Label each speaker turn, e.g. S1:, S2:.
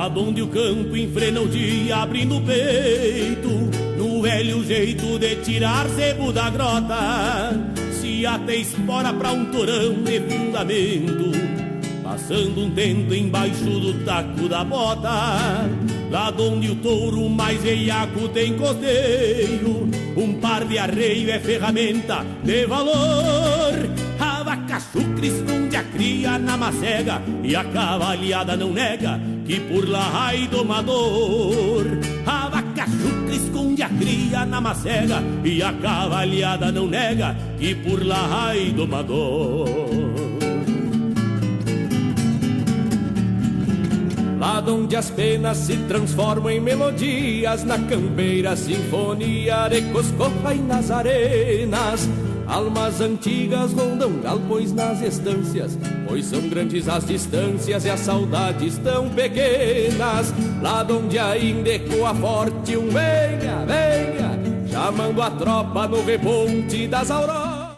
S1: lá donde o campo enfrena o dia abrindo o peito, no velho jeito de tirar sebo da grota, se até espora pra um torão de fundamento, passando um tento embaixo do taco da bota. Lá donde o touro mais veiaco tem costeio, um par de arreio é ferramenta de valor. A vaca chucra esconde a cria na macega e a cavalhada não nega que por lá ai domador. A vaca chucra esconde a cria na macega e a cavalhada não nega que por lá ai domador. Lá donde as penas se transformam em melodias, na campeira sinfonia de Coscopa e nas arenas, almas antigas rondam galpões nas estâncias, pois são grandes as distâncias e as saudades tão pequenas. Lá donde ainda ecoa forte um venha, venha, chamando a tropa no reponte das auroras.